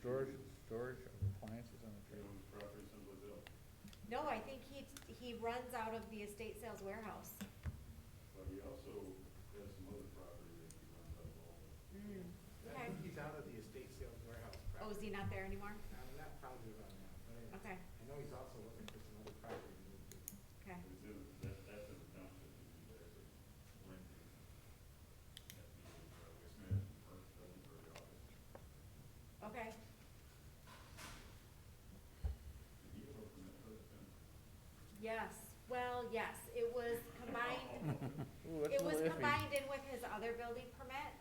storage of appliances on the trailer. No, I think he runs out of the estate sales warehouse. But he also has some other property that he runs out of all. Mm, I okay. think he's out of the estate sales warehouse. Oh, is he not there anymore? I'm not positive on that, but Okay, I know he's also looking for some other property to move to. okay. It's in, that's in the township, that you guys are renting. At the waste management firm, building for the office. Okay. Did he have a permit for that then? Yes, well, yes, it was combined, Ooh, that's it a was little iffy. combined in with his other building permit.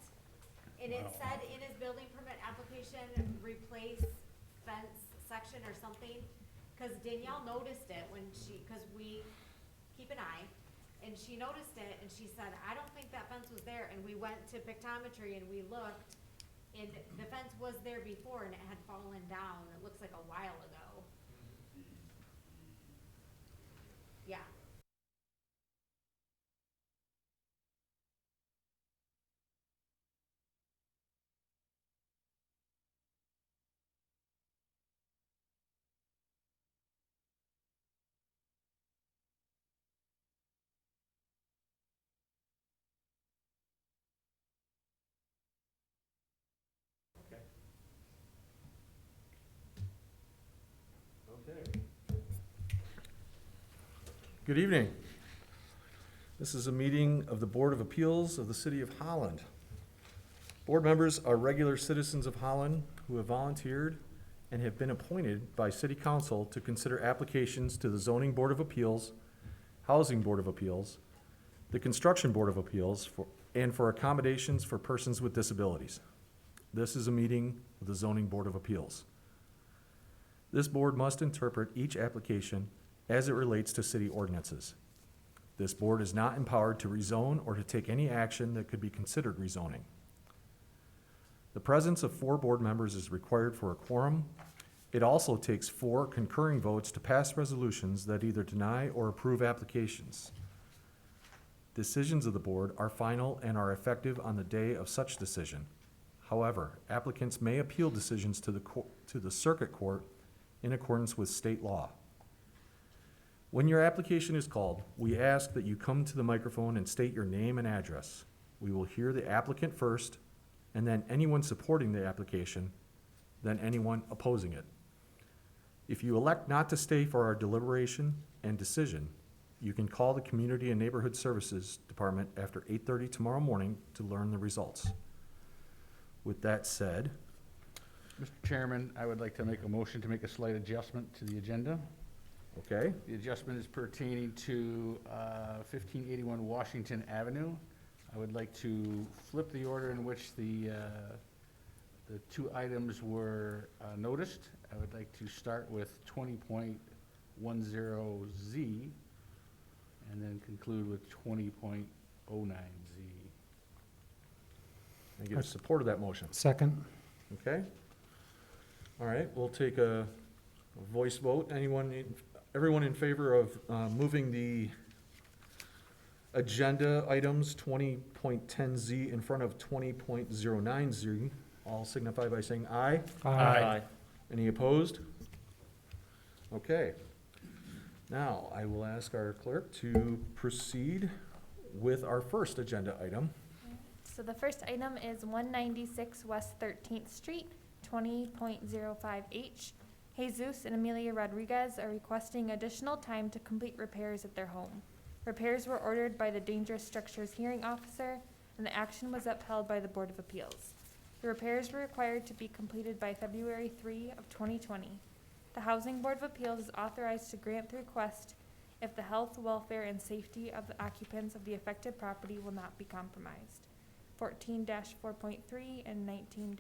And it Wow. said in his building permit application, replace fence section or something. Cause Danielle noticed it when cause we keep an eye. And she noticed it and she said, I don't think that fence was there. And we went to pictometry and we looked. And the fence was there before and it had fallen down. It looks like a while ago. Yeah. Okay. Okay. Good evening. This is a meeting of the Board of Appeals of the City of Holland. Board members are regular citizens of Holland who have volunteered and have been appointed by City Council to consider applications to the Zoning Board of Appeals, Housing Board of Appeals, the Construction Board of Appeals, and for accommodations for persons with disabilities. This is a meeting of the Zoning Board of Appeals. This board must interpret each application as it relates to city ordinances. This board is not empowered to rezone or to take any action that could be considered rezoning. The presence of 4 board members is required for a quorum. It also takes 4 concurring votes to pass resolutions that either deny or approve applications. Decisions of the board are final and are effective on the day of such decision. However, applicants may appeal decisions to the circuit court in accordance with state law. When your application is called, we ask that you come to the microphone and state your name and address. We will hear the applicant first, and then anyone supporting the application, then anyone opposing it. If you elect not to stay for our deliberation and decision, you can call the Community and Neighborhood Services Department after 8:30 tomorrow morning to learn the results. With that said, Mr. Chairman, I would like to make a motion to make a slight adjustment to the agenda. okay, The adjustment is pertaining to 1581 Washington Avenue. I would like to flip the order in which the 2 items were noticed. I would like to start with 20.10Z and then conclude with 20.09Z. I get a support of that motion. Second. Okay. All right, we'll take a voice vote. Everyone in favor of moving the agenda items 20.10Z in front of 20.09Z, all signify by saying aye. Aye. Any opposed? Okay. Now, I will ask our clerk to proceed with our first agenda item. So the first item is 196 West 13th Street, 20.05H. Jesus and Amelia Rodriguez are requesting additional time to complete repairs at their home. Repairs were ordered by the Dangerous Structures Hearing Officer, and the action was upheld by the Board of Appeals. The repairs were required to be completed by February 3 of 2020. The Housing Board of Appeals is authorized to grant the request if the health, welfare, and safety of the occupants of the affected property will not be compromised. 14-4.3 and 19-3.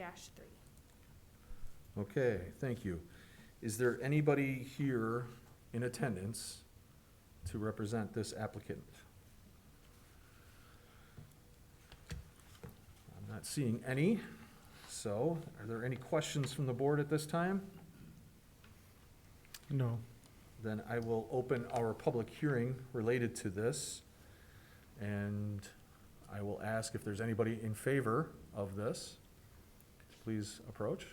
Okay, thank you. Is there anybody here in attendance to represent this applicant? I'm not seeing any. So, are there any questions from the board at this time? No. Then I will open our public hearing related to this. And I will ask if there's anybody in favor of this. Please approach.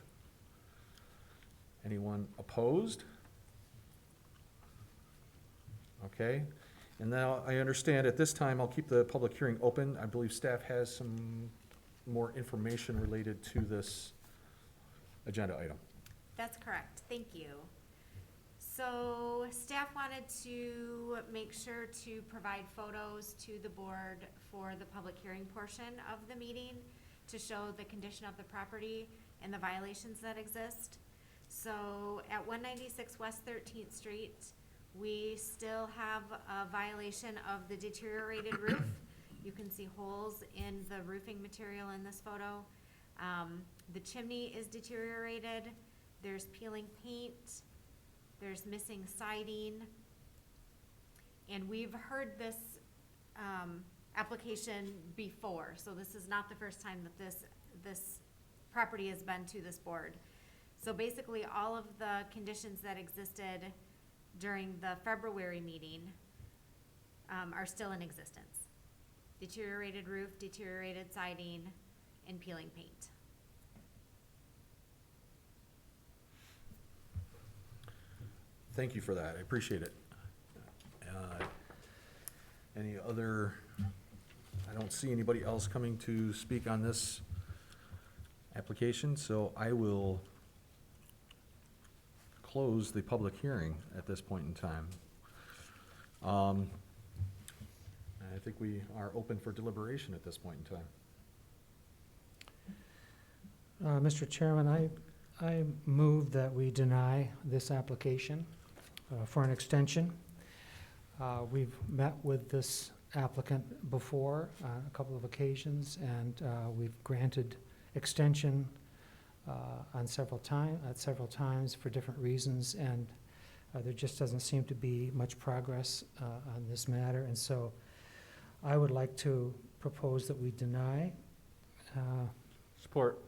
Anyone opposed? Okay, and now I understand at this time, I'll keep the public hearing open. I believe staff has some more information related to this agenda item. That's correct, thank you. So staff wanted to make sure to provide photos to the board for the public hearing portion of the meeting to show the condition of the property and the violations that exist. So at 196 West 13th Street, we still have a violation of the deteriorated roof. You can see holes in the roofing material in this photo. The chimney is deteriorated. There's peeling paint. There's missing siding. And we've heard this application before, so this is not the first time that this property has been to this board. So basically, all of the conditions that existed during the February meeting are still in existence. Deteriorated roof, deteriorated siding, and peeling paint. Thank you for that, I appreciate it. Any other, I don't see anybody else coming to speak on this application, so I will close the public hearing at this point in time. I think we are open for deliberation at this point in time. Mr. Chairman, I move that we deny this application for an extension. We've met with this applicant before on a couple of occasions, and we've granted extension at several times for different reasons, and there just doesn't seem to be much progress on this matter, and so I would like to propose that we deny. Support.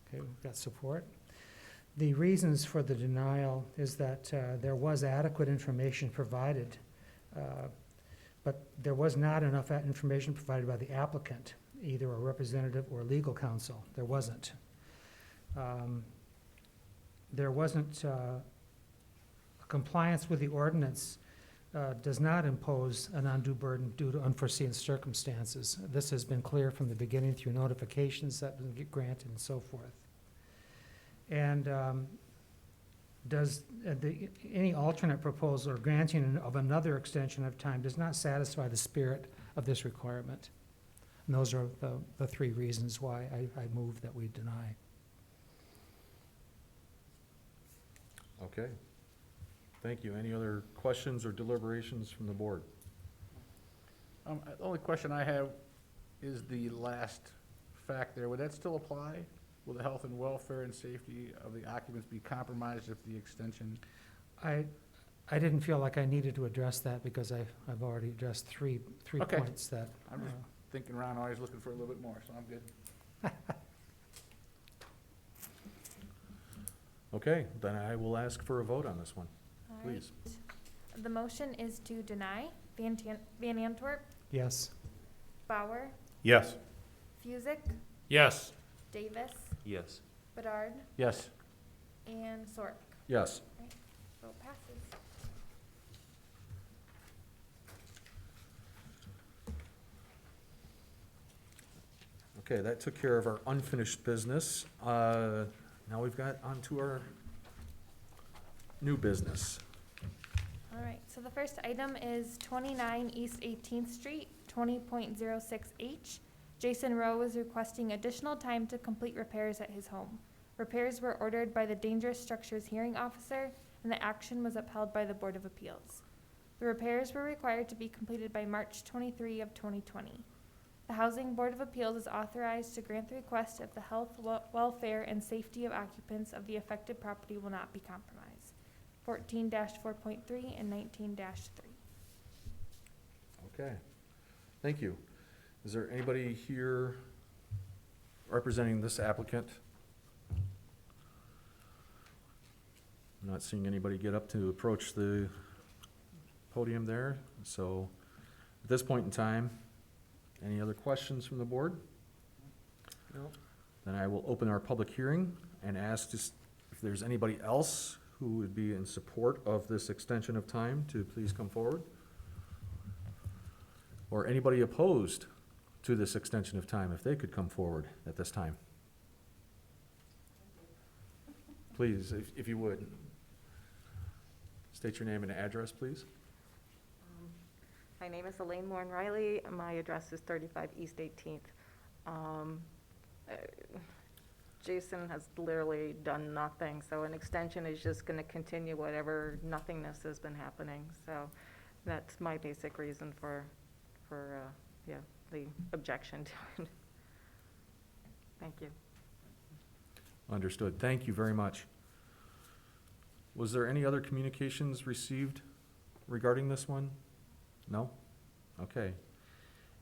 Okay, we've got support. The reasons for the denial is that there was adequate information provided, but there was not enough information provided by the applicant, either a representative or legal counsel. There wasn't. There wasn't compliance with the ordinance does not impose an undue burden due to unforeseen circumstances. This has been clear from the beginning through notifications that will get granted and so forth. And any alternate proposal or granting of another extension of time does not satisfy the spirit of this requirement. And those are the three reasons why I move that we deny. Okay. Thank you. Any other questions or deliberations from the board? The only question I have is the last fact there. Would that still apply? Will the health and welfare and safety of the occupants be compromised if the extension? I didn't feel like I needed to address that because I've already addressed three Okay. points that. I'm just thinking around, always looking for a little bit more, so I'm good. Okay, then I will ask for a vote on this one, All please. right. The motion is to deny. Van Antwerp, Yes. Bauer, Yes. Fusick, Yes. Davis, Yes. Bedard, Yes. and Sork. Yes. Vote passes. Okay, that took care of our unfinished business. Now we've got on to our new business. All right, so the first item is 29 East 18th Street, 20.06H. Jason Rowe is requesting additional time to complete repairs at his home. Repairs were ordered by the Dangerous Structures Hearing Officer, and the action was upheld by the Board of Appeals. The repairs were required to be completed by March 23 of 2020. The Housing Board of Appeals is authorized to grant the request if the health, welfare, and safety of occupants of the affected property will not be compromised. 14-4.3 and 19-3. Okay, thank you. Is there anybody here representing this applicant? I'm not seeing anybody get up to approach the podium there, so at this point in time, any other questions from the board? No. Then I will open our public hearing and ask just if there's anybody else who would be in support of this extension of time to please come forward. Or anybody opposed to this extension of time, if they could come forward at this time. Please, if you would. State your name and address, please. My name is Elaine Moore Riley, and my address is 35 East 18th. Jason has literally done nothing, so an extension is just going to continue whatever nothingness has been happening. So that's my basic reason for the objection to it. Thank you. Understood. Thank you very much. Was there any other communications received regarding this one? No? Okay.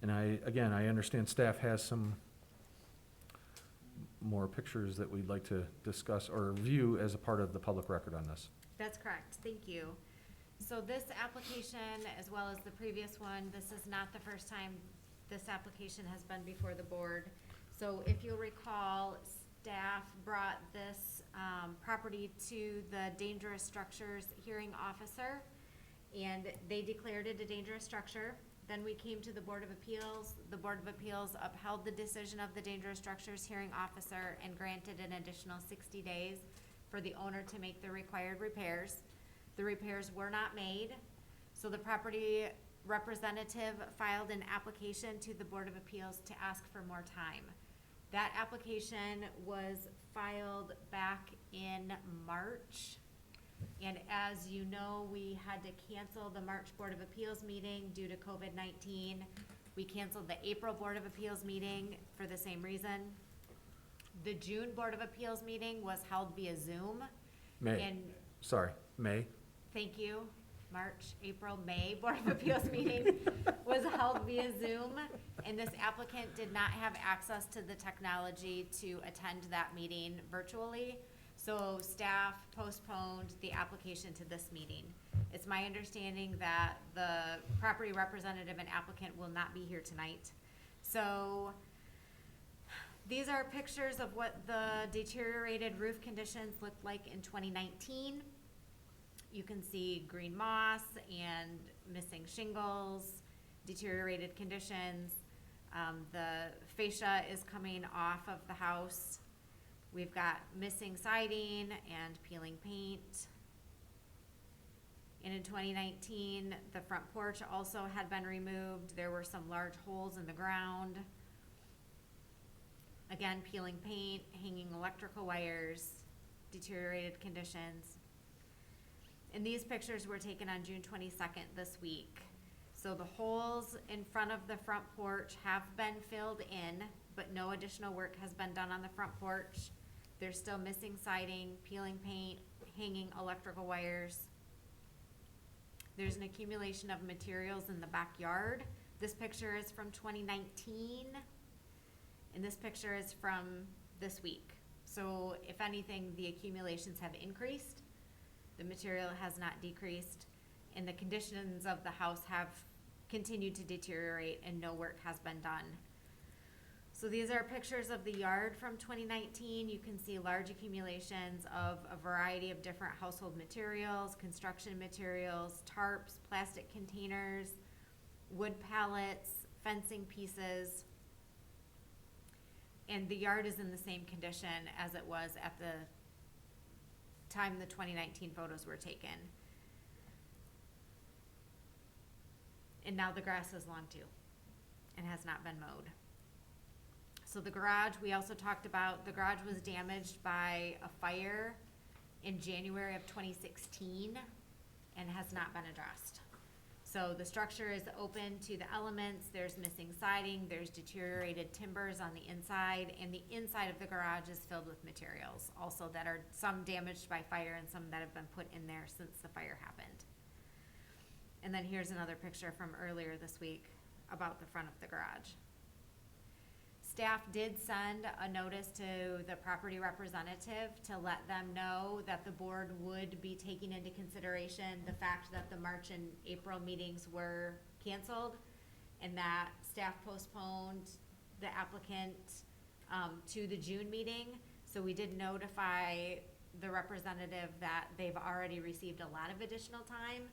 And I understand staff has some more pictures that we'd like to discuss or view as a part of the public record on this. That's correct, thank you. So this application, as well as the previous one, this is not the first time this application has been before the board. So if you'll recall, staff brought this property to the dangerous structures hearing officer, and they declared it a dangerous structure. Then we came to the Board of Appeals. The Board of Appeals upheld the decision of the dangerous structures hearing officer and granted an additional 60 days for the owner to make the required repairs. The repairs were not made, so the property representative filed an application to the Board of Appeals to ask for more time. That application was filed back in March. And as you know, we had to cancel the March Board of Appeals meeting due to COVID-19. We canceled the April Board of Appeals meeting for the same reason. The June Board of Appeals meeting was held via Zoom. May. Thank you. March, April, May Board of Appeals meeting was held via Zoom, and this applicant did not have access to the technology to attend that meeting virtually. So staff postponed the application to this meeting. It's my understanding that the property representative and applicant will not be here tonight. So these are pictures of what the deteriorated roof conditions looked like in 2019. You can see green moss and missing shingles, deteriorated conditions. The fascia is coming off of the house. We've got missing siding and peeling paint. And in 2019, the front porch also had been removed. There were some large holes in the ground. Again, peeling paint, hanging electrical wires, deteriorated conditions. And these pictures were taken on June 22nd this week. So the holes in front of the front porch have been filled in, but no additional work has been done on the front porch. There's still missing siding, peeling paint, hanging electrical wires. There's an accumulation of materials in the backyard. This picture is from 2019, and this picture is from this week. So if anything, the accumulations have increased. The material has not decreased, and the conditions of the house have continued to deteriorate, and no work has been done. So these are pictures of the yard from 2019. You can see large accumulations of a variety of different household materials, construction materials, tarps, plastic containers, wood pallets, fencing pieces. And the yard is in the same condition as it was at the time the 2019 photos were taken. And now the grass is long too and has not been mowed. So the garage, we also talked about, the garage was damaged by a fire in January of 2016 and has not been addressed. So the structure is open to the elements. There's missing siding, there's deteriorated timbers on the inside, and the inside of the garage is filled with materials also that are some damaged by fire and some that have been put in there since the fire happened. And then here's another picture from earlier this week about the front of the garage. Staff did send a notice to the property representative to let them know that the board would be taking into consideration the fact that the March and April meetings were canceled and that staff postponed the applicant to the June meeting. So we did notify the representative that they've already received a lot of additional time,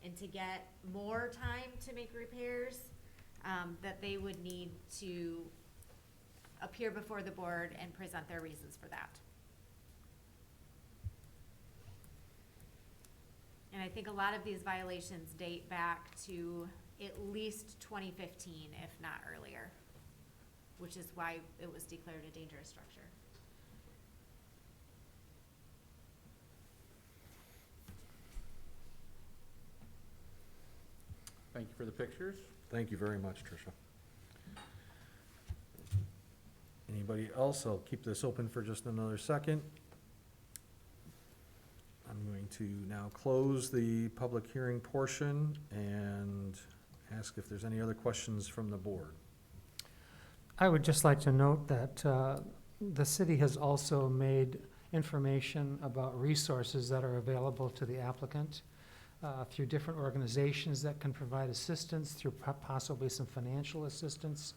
and to get more time to make repairs, that they would need to appear before the board and present their reasons for that. And I think a lot of these violations date back to at least 2015, if not earlier, which is why it was declared a dangerous structure. Thank you for the pictures. Thank you very much, Tricia. Anybody else? I'll keep this open for just another second. I'm going to now close the public hearing portion and ask if there's any other questions from the board. I would just like to note that the city has also made information about resources that are available to the applicant through different organizations that can provide assistance, through possibly some financial assistance.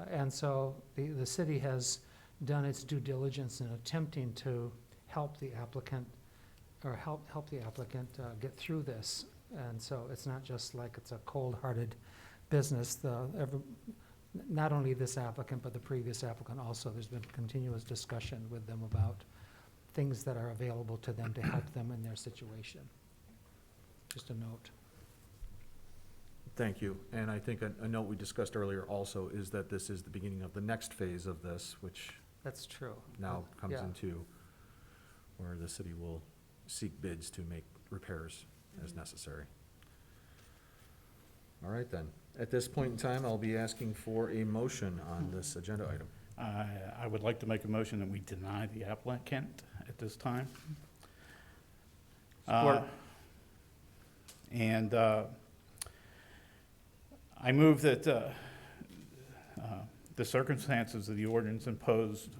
And so the city has done its due diligence in attempting to help the applicant, or help the applicant get through this. And so it's not just like it's a cold-hearted business. Not only this applicant, but the previous applicant also, there's been continuous discussion with them about things that are available to them to help them in their situation. Just a note. Thank you. And I think a note we discussed earlier also is that this is the beginning of the next phase of this, which That's true. now comes Yeah. into where the city will seek bids to make repairs as necessary. All right then. At this point in time, I'll be asking for a motion on this agenda item. I would like to make a motion that we deny the applicant at this time. Support. And I move that the circumstances of the ordinance imposed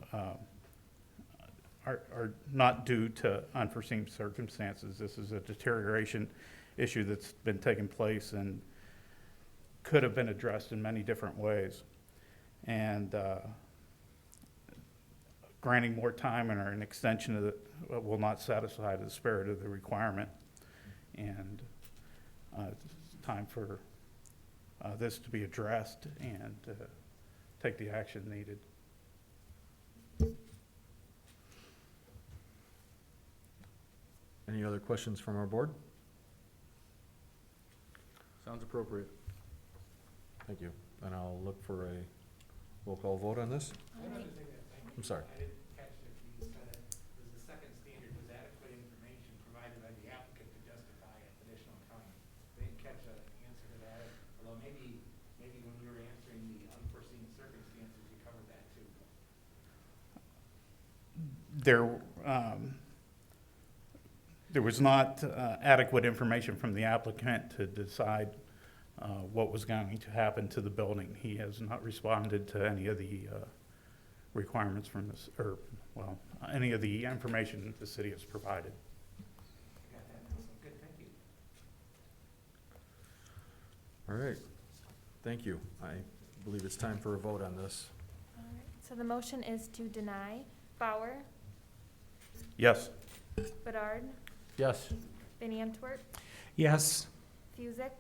are not due to unforeseen circumstances. This is a deterioration issue that's been taking place and could have been addressed in many different ways. And granting more time or an extension of it will not satisfy the spirit of the requirement. And it's time for this to be addressed and take the action needed. Any other questions from our board? Sounds appropriate. Thank you. And I'll look for a roll call vote on this. One other thing that, thank you. I'm sorry. I didn't catch if you said it, was the second standard, was adequate information provided by the applicant to justify additional time. I didn't catch an answer to that, although maybe when you were answering the unforeseen circumstances, you covered that too. There was not adequate information from the applicant to decide what was going to happen to the building. He has not responded to any of the requirements from this, or, well, any of the information that the city has provided. Got that now, so good, thank you. All right. Thank you. I believe it's time for a vote on this. All right, so the motion is to deny. Bauer, Yes. Bedard, Yes. Van Antwerp, Yes. Fusick,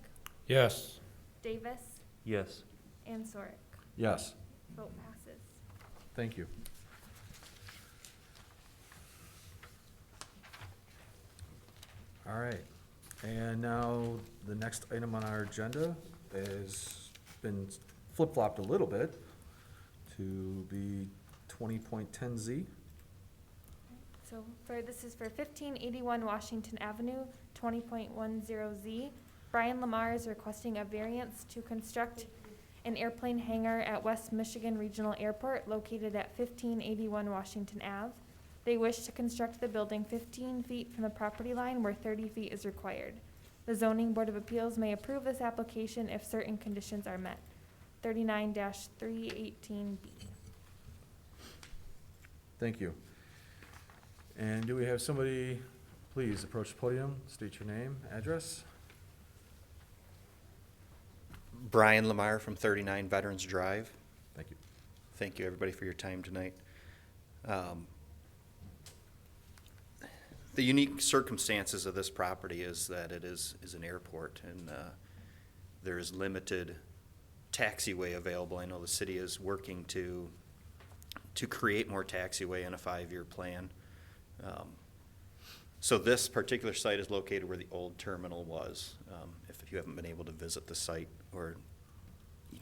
Yes. Davis, Yes. and Sorick. Yes. Vote passes. Thank you. All right. And now the next item on our agenda has been flip-flopped a little bit to be 20.10Z. So this is for 1581 Washington Avenue, 20.10Z. Brian Lamar is requesting a variance to construct an airplane hangar at West Michigan Regional Airport located at 1581 Washington Ave. They wish to construct the building 15 feet from the property line where 30 feet is required. The Zoning Board of Appeals may approve this application if certain conditions are met. 39-318B. Thank you. And do we have somebody, please approach the podium, state your name, address? Brian Lamar from 39 Veterans Drive. Thank you. Thank you, everybody, for your time tonight. The unique circumstances of this property is that it is an airport, and there is limited taxiway available. I know the city is working to create more taxiway in a 5-year plan. So this particular site is located where the old terminal was. If you haven't been able to visit the site or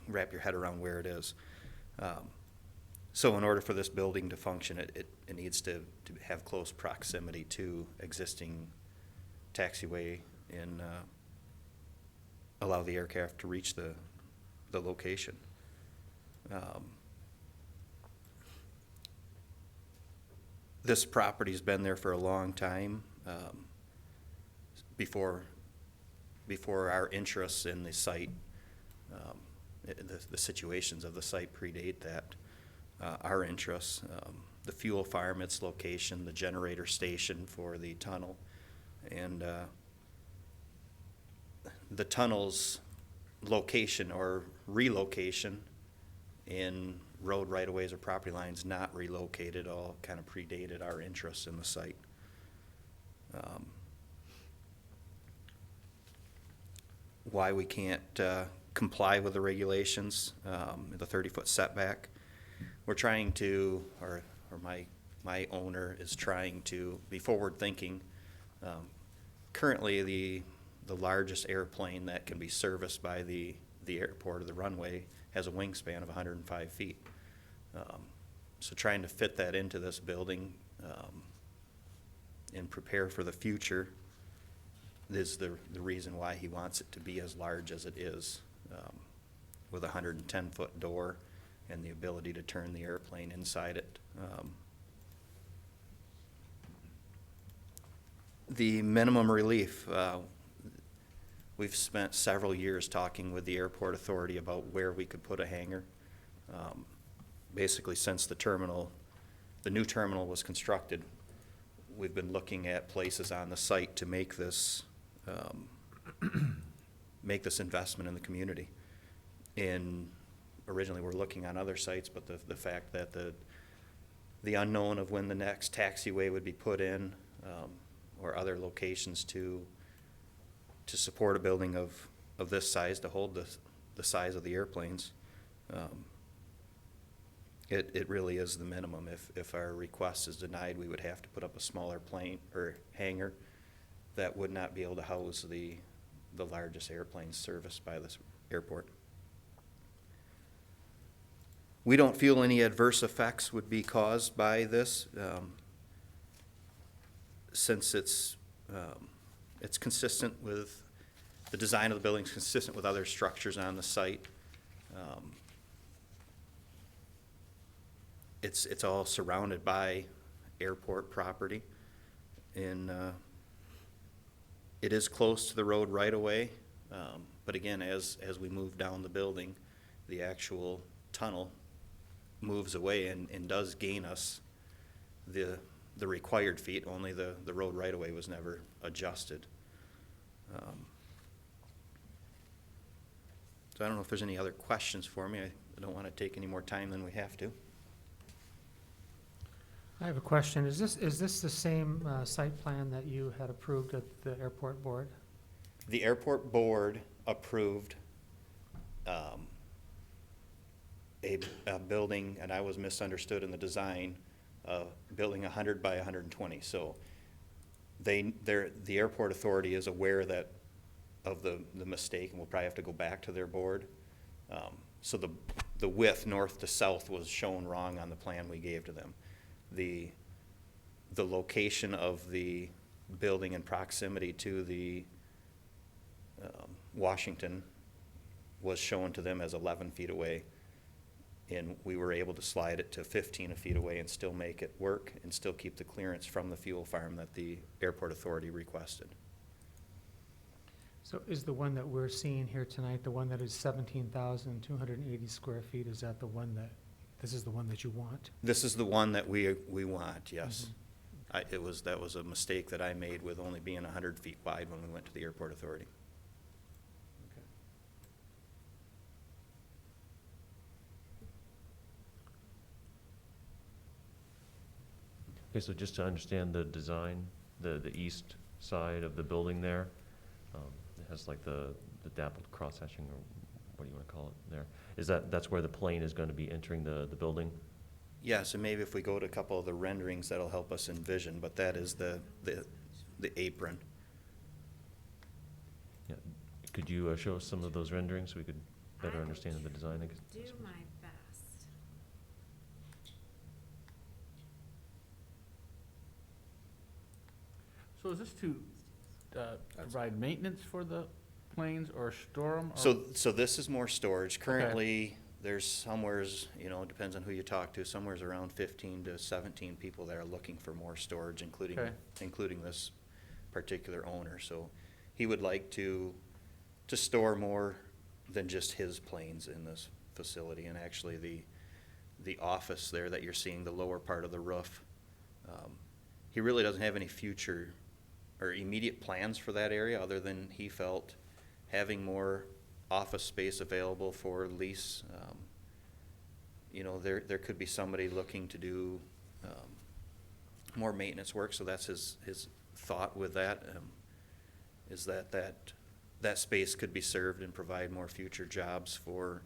wrap your head around where it is. So in order for this building to function, it needs to have close proximity to existing taxiway and allow the aircraft to reach the location. This property's been there for a long time. Before our interests in the site, the situations of the site predate that. Our interests, the fuel farm, its location, the generator station for the tunnel, and the tunnel's location or relocation in road right-of-ways or property lines not relocated all kind of predated our interest in the site. Why we can't comply with the regulations, the 30-foot setback. We're trying to, or my owner is trying to be forward-thinking. Currently, the largest airplane that can be serviced by the airport or the runway has a wingspan of 105 feet. So trying to fit that into this building and prepare for the future is the reason why he wants it to be as large as it is, with a 110-foot door and the ability to turn the airplane inside it. The minimum relief, we've spent several years talking with the airport authority about where we could put a hangar. Basically, since the new terminal was constructed, we've been looking at places on the site to make this investment in the community. And originally, we're looking on other sites, but the fact that the unknown of when the next taxiway would be put in, or other locations to support a building of this size, to hold the size of the airplanes, it really is the minimum. If our request is denied, we would have to put up a smaller plane or hangar that would not be able to house the largest airplanes serviced by this airport. We don't feel any adverse effects would be caused by this, since it's consistent with the design of the building, is consistent with other structures on the site. It's all surrounded by airport property, and it is close to the road right away. But again, as we move down the building, the actual tunnel moves away and does gain us the required feet, only the road right-of-way was never adjusted. So I don't know if there's any other questions for me. I don't want to take any more time than we have to. I have a question. Is this the same site plan that you had approved at the airport board? The airport board approved a building, and I was misunderstood in the design, building 100 by 120. So the airport authority is aware of the mistake, and we'll probably have to go back to their board. So the width north to south was shown wrong on the plan we gave to them. The location of the building in proximity to the Washington was shown to them as 11 feet away, and we were able to slide it to 15 feet away and still make it work and still keep the clearance from the fuel farm that the airport authority requested. So is the one that we're seeing here tonight, the one that is 17,280 square feet, is that the one this is the one that you want? This is the one that we want, yes. That was a mistake that I made with only being 100 feet wide when we went to the airport authority. Okay, so just to understand the design, the east side of the building there. It has like the dappled cross-hatching, or what do you want to call it there? That's where the plane is going to be entering the building? Yes, and maybe if we go to a couple of the renderings, that'll help us envision, but that is the apron. Yeah. Could you show us some of those renderings so we could better I understand the design? do my best. So is this to provide maintenance for the planes or store them? So this is more storage. Currently, there's somewheres, depends on who you talk to, somewhere's around 15 to 17 people that are looking for more storage, Okay. including this particular owner. So he would like to store more than just his planes in this facility. And actually, the office there that you're seeing, the lower part of the roof, he really doesn't have any future or immediate plans for that area, other than he felt having more office space available for lease. There could be somebody looking to do more maintenance work, so that's his thought with that, is that space could be served and provide more future jobs for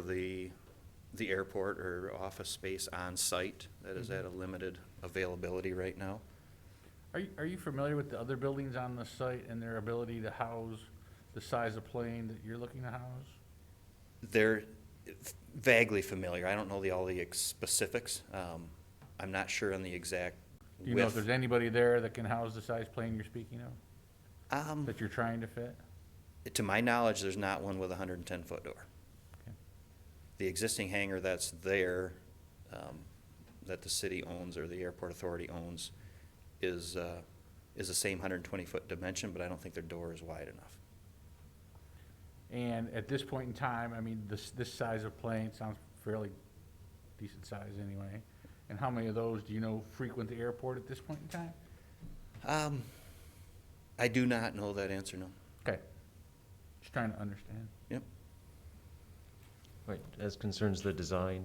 the airport or office space on site that is at a limited availability right now. Are you familiar with the other buildings on the site and their ability to house the size of plane that you're looking to house? They're vaguely familiar. I don't know all the specifics. I'm not sure on the exact Do you know if width. there's anybody there that can house the size plane you're speaking of, Um, that you're trying to fit? To my knowledge, there's not one with a 110-foot door. Okay. The existing hangar that's there, that the city owns or the airport authority owns, is the same 120-foot dimension, but I don't think their door is wide enough. And at this point in time, I mean, this size of plane sounds fairly decent size anyway. And how many of those, do you know, frequent the airport at this point in time? I do not know that answer, no. Okay. Just trying to understand. Yep. Right, as concerns the design,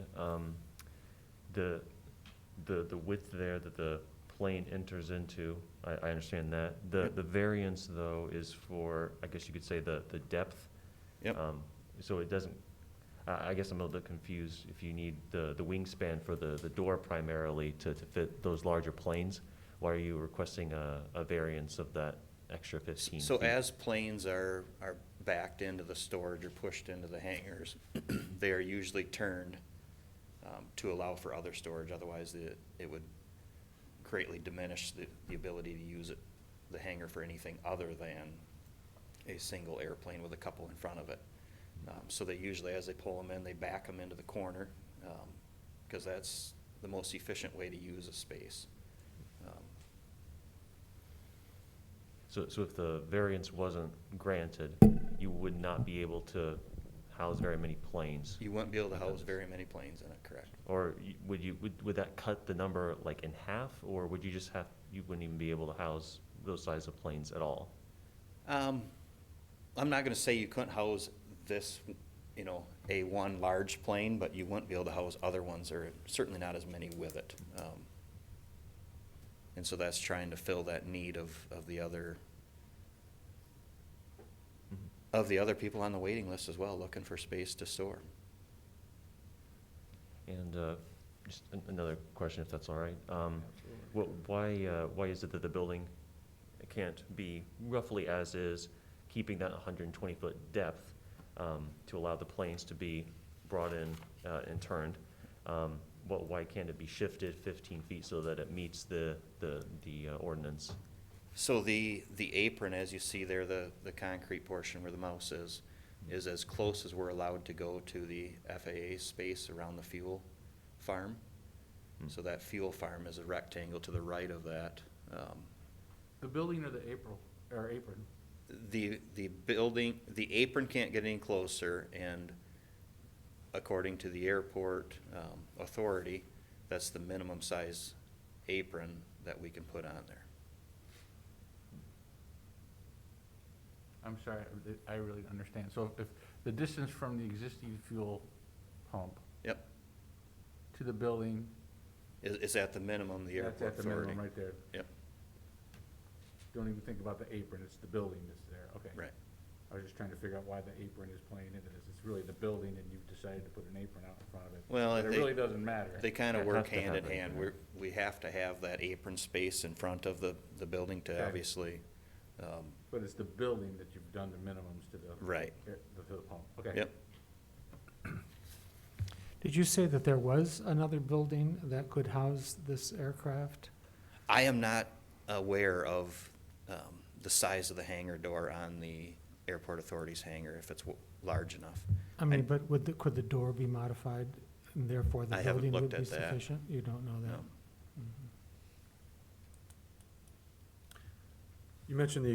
the width there that the plane enters into, I understand that. Yep. The variance, though, is for, I guess you could say, the depth. Yep. So it doesn't, I guess I'm a little bit confused if you need the wingspan for the door primarily to fit those larger planes. Why are you requesting a variance of that extra 15 So feet? as planes are backed into the storage or pushed into the hangars, they are usually turned to allow for other storage. Otherwise, it would greatly diminish the ability to use the hangar for anything other than a single airplane with a couple in front of it. So they usually, as they pull them in, they back them into the corner, because that's the most efficient way to use a space. So if the variance wasn't granted, you would not be able to house very many planes? You wouldn't be able to house very many planes in it, correct? Or would that cut the number like in half, or would you just you wouldn't even be able to house those size of planes at all? I'm not gonna say you couldn't house this, a one large plane, but you wouldn't be able to house other ones, or certainly not as many with it. And so that's trying to fill that need of the other people on the waiting list as well, looking for space to store. And just another question, if that's all right. Why is it that the building can't be roughly as is, keeping that 120-foot depth to allow the planes to be brought in and turned? Why can't it be shifted 15 feet so that it meets the ordinance? So the apron, as you see there, the concrete portion where the mouse is as close as we're allowed to go to the FAA space around the fuel farm. So that fuel farm is a rectangle to the right of that. The building or the apron? The building, the apron can't get any closer, and according to the airport authority, that's the minimum size apron that we can put on there. I'm sorry, I really don't understand. So if the distance from the existing fuel pump Yep. to the building is at the minimum, the That's airport at the authority. minimum right there. Yep. Don't even think about the apron, it's the building that's there, okay. Right. I was just trying to figure out why the apron is playing into this. It's really the building and you've decided to put an apron out in front of it. Well, But it really doesn't matter. They kind It of work has to hand in have it, hand. yeah. We have to have that apron space in front of the building to Okay. obviously, But it's the building that you've done the minimums to the. Right. To the pump, okay. Yep. Did you say that there was another building that could house this aircraft? I am not aware of the size of the hangar door on the airport authority's hangar, if it's large enough. I mean, but could the door be modified, and therefore the I haven't building would looked be at that. sufficient? You don't know that? No. Mhm. You mentioned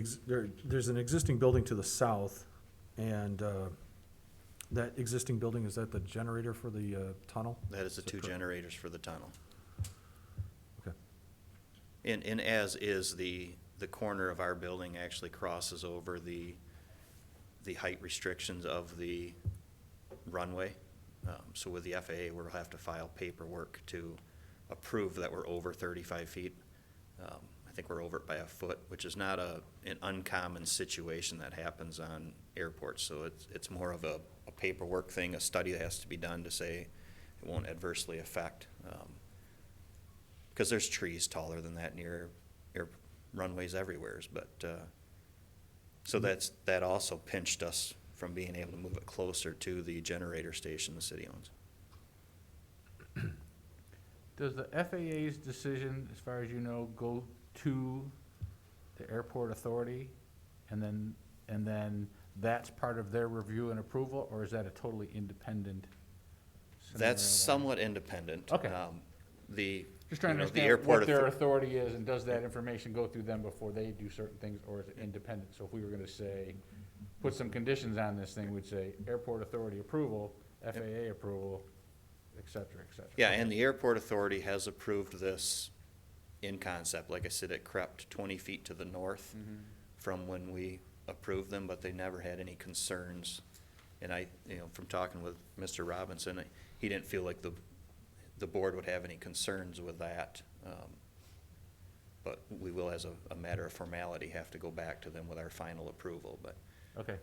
there's an existing building to the south, and that existing building, is that the generator for the tunnel? That is the Is that two correct? generators for the tunnel. Okay. And as is the corner of our building actually crosses over the height restrictions of the runway. So with the FAA, we'll have to file paperwork to approve that we're over 35 feet. I think we're over it by a foot, which is not an uncommon situation that happens on airports. So it's more of a paperwork thing, a study that has to be done to say it won't adversely affect. Because there's trees taller than that near runways everywhere, but, so that also pinched us from being able to move it closer to the generator station the city owns. Does the FAA's decision, as far as you know, go to the airport authority? And then that's part of their review and approval, or is that a totally independent scenario? That's somewhat independent. Okay. Just trying to you know, the understand airport what their author- authority is, and does that information go through them before they do certain things, or is it independent? So if we were gonna say, put some conditions on this thing, we'd say airport authority approval, FAA approval, et cetera, et cetera. Yeah, and the airport authority has approved this in concept. Like I said, it crept 20 feet to the north Mhm. from when we approved them, but they never had any concerns. And from talking with Mr. Robinson, he didn't feel like the board would have any concerns with that. But we will, as a matter of formality, have to go back to them with our final approval, but. Okay.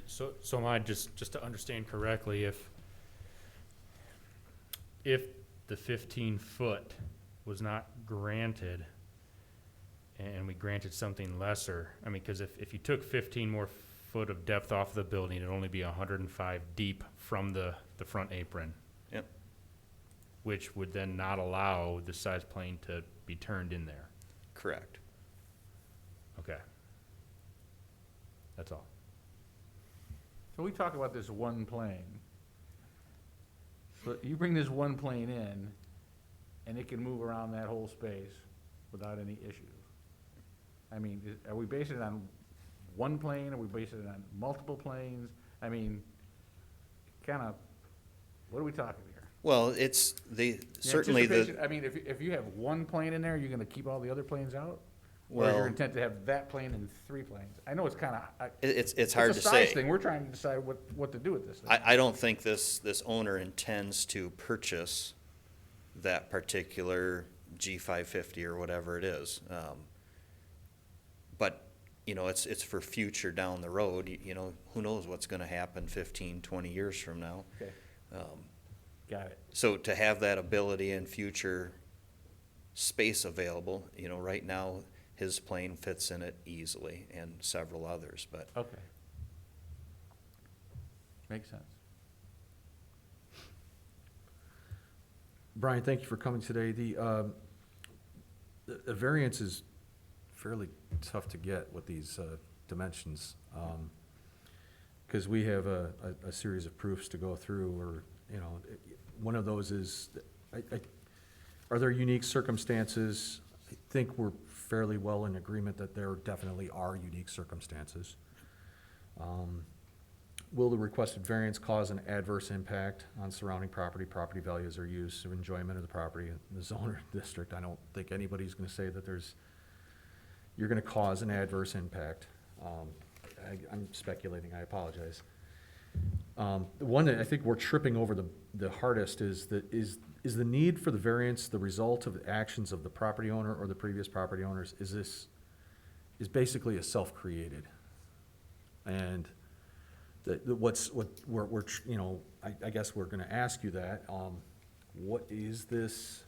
So am I, just to understand correctly, if the 15-foot was not granted and we granted something lesser, I mean, because if you took 15 more foot of depth off the building, it'd only be 105 deep from the front apron. Yep. Which would then not allow the size plane to be turned in there. Correct. Okay. That's all. So we talk about this one plane. So you bring this one plane in, and it can move around that whole space without any issues. I mean, are we basing it on one plane? Are we basing it on multiple planes? I mean, kinda, what are we talking here? Well, it's certainly the. anticipation- I mean, if you have one plane in there, you're gonna keep all the other planes out? Or is your Well, intent to have that plane and 3 planes? I know it's kinda, it's hard to it's a size say. thing, we're trying to decide what to do with this thing. I don't think this owner intends to purchase that particular G550 or whatever it is. But, it's for future down the road. Who knows what's gonna happen 15, 20 years from now. Okay, got it. So to have that ability in future space available, right now, his plane fits in it easily and several others, but Okay. Makes sense. Brian, thank you for coming today. The variance is fairly tough to get with these dimensions, because we have a series of proofs to go through, or, one of those is, are there unique circumstances? I think we're fairly well in agreement that there definitely are unique circumstances. Will the requested variance cause an adverse impact on surrounding property values or use or enjoyment of the property in the zone or district? I don't think anybody's gonna say that you're gonna cause an adverse impact. I'm speculating, I apologize. The one that I think we're tripping over the hardest is the need for the variance the result of the actions of the property owner or the previous property owners? Is basically a self-created? And I guess we're gonna ask you that, what is this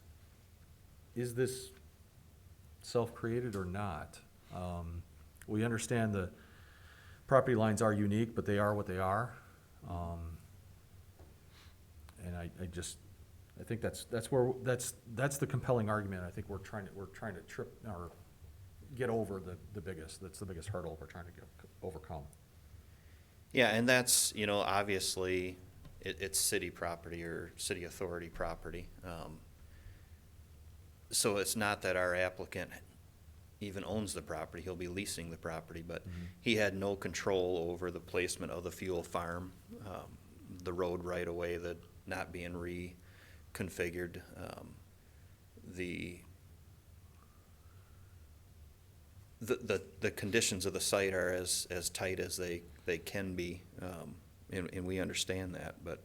self-created or not? We understand the property lines are unique, but they are what they are. And I think that's the compelling argument. I think we're trying to trip or get over that's the biggest hurdle we're trying to overcome. Yeah, and that's, obviously, it's city property or city authority property. So it's not that our applicant even owns the property, he'll be leasing the property, but he had no control over the placement of the fuel farm, the road right away that not being reconfigured, the conditions of the site are as tight as they can be, and we understand that, but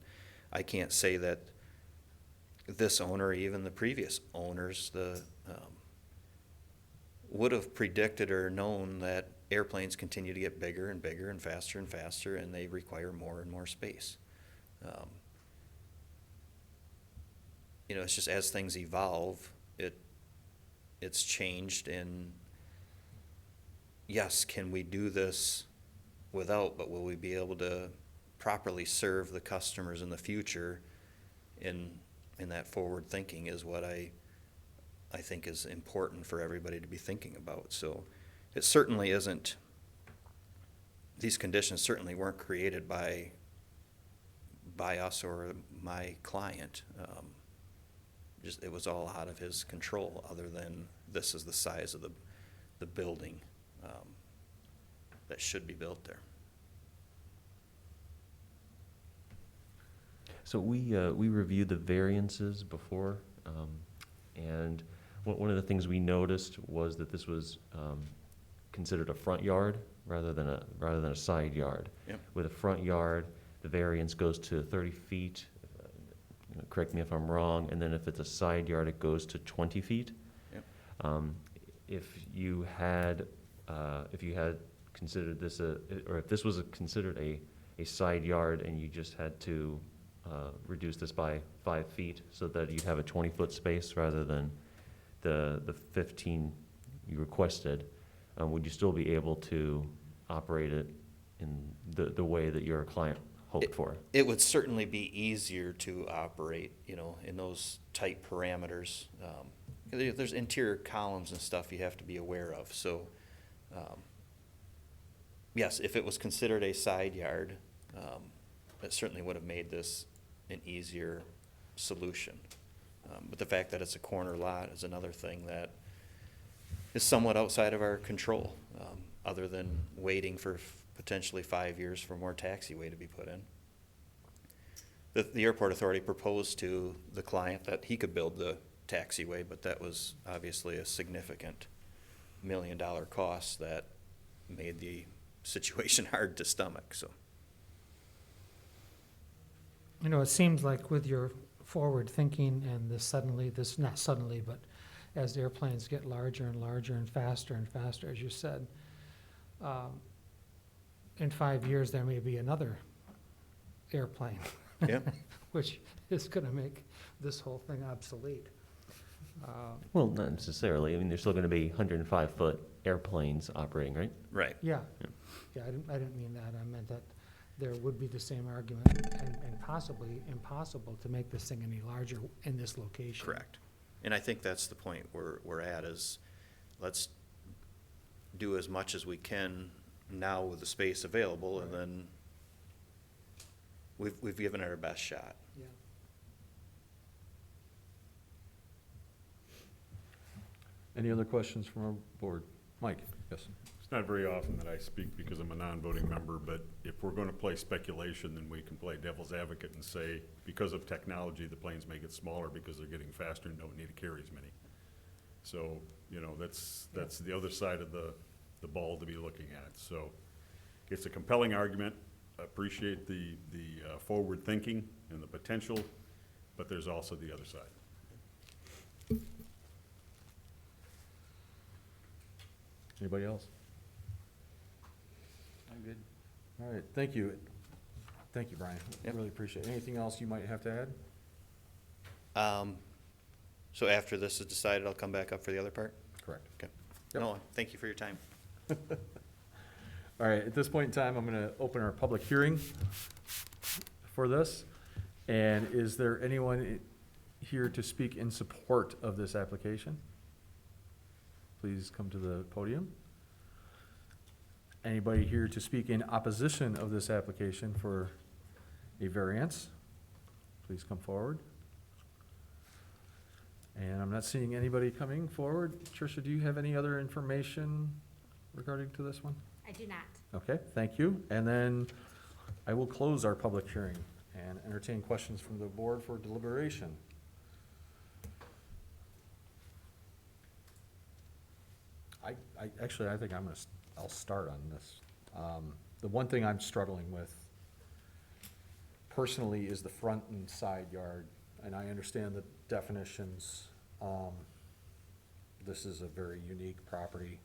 I can't say that this owner, even the previous owners, would have predicted or known that airplanes continue to get bigger and bigger and faster, and they require more and more space. It's just as things evolve, it's changed, and yes, can we do this without, but will we be able to properly serve the customers in the future in that forward thinking is what I think is important for everybody to be thinking about. So it certainly isn't, these conditions certainly weren't created by us or my client. It was all out of his control, other than this is the size of the building that should be built there. So we reviewed the variances before, and one of the things we noticed was that this was considered a front yard rather than a side yard. Yep. With a front yard, the variance goes to 30 feet. Correct me if I'm wrong. And then if it's a side yard, it goes to 20 feet. Yep. If you had considered this or if this was considered a side yard and you just had to reduce this by 5 feet so that you'd have a 20-foot space rather than the 15 you requested, would you still be able to operate it in the way that your client hoped for? It would certainly be easier to operate, in those tight parameters. There's interior columns and stuff you have to be aware of. So, yes, if it was considered a side yard, it certainly would have made this an easier solution. But the fact that it's a corner lot is another thing that is somewhat outside of our control, other than waiting for potentially 5 years for more taxiway to be put in. The airport authority proposed to the client that he could build the taxiway, but that was obviously a significant $1 million cost that made the situation hard to stomach, so. It seems like with your forward thinking and not suddenly, but as airplanes get larger and larger and faster, as you said, in 5 years, there may be another airplane. Yeah. Which is gonna make this whole thing obsolete. Well, not necessarily. I mean, there's still going to be 105-foot airplanes operating, right? Right. Yeah, Yeah. I didn't mean that. I meant that there would be the same argument and possibly impossible to make this thing any larger in this location. Correct. And I think that's the point we're at, is let's do as much as we can now with the space available, and then we've given it our best shot. Yeah. Any other questions from our board? Mike, yes. It's not very often that I speak because I'm a non-voting member, but if we're going to play speculation, then we can play devil's advocate and say, because of technology, the planes may get smaller because they're getting faster and don't need to carry as many. So, that's the other side of the ball to be looking at. So it's a compelling argument. appreciate the forward thinking and the potential, but there's also the other side. Anybody else? I'm good. All right, thank you. Thank you, Brian. I Yep. really appreciate it. Anything else you might have to add? So after this is decided, I'll come back up for the other part? Correct. Okay. Yep. No, thank you for your time. All right, at this point in time, I'm gonna open our public hearing for this. And is there anyone here to speak in support of this application? Please come to the podium. Anybody here to speak in opposition of this application for a variance? Please come forward. And I'm not seeing anybody coming forward. Tricia, do you have any other information regarding to this one? I do not. Okay, thank you. And then I will close our public hearing and entertain questions from the board for deliberation. Actually, I think I'll start on this. The one thing I'm struggling with personally is the front and side yard, and I understand the definitions. This is a very unique property,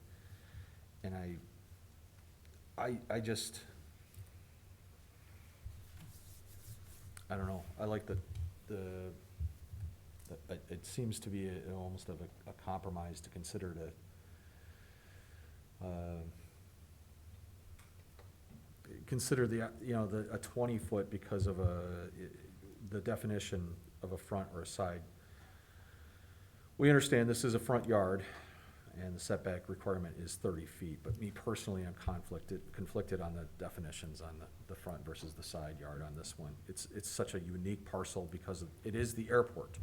and I just, I don't know, I like it seems to be almost of a compromise to consider consider a 20-foot because of the definition of a front or a side. We understand this is a front yard, and the setback requirement is 30 feet, but me personally, I'm conflicted on the definitions on the front versus the side yard on this one. It's such a unique parcel because it is the airport.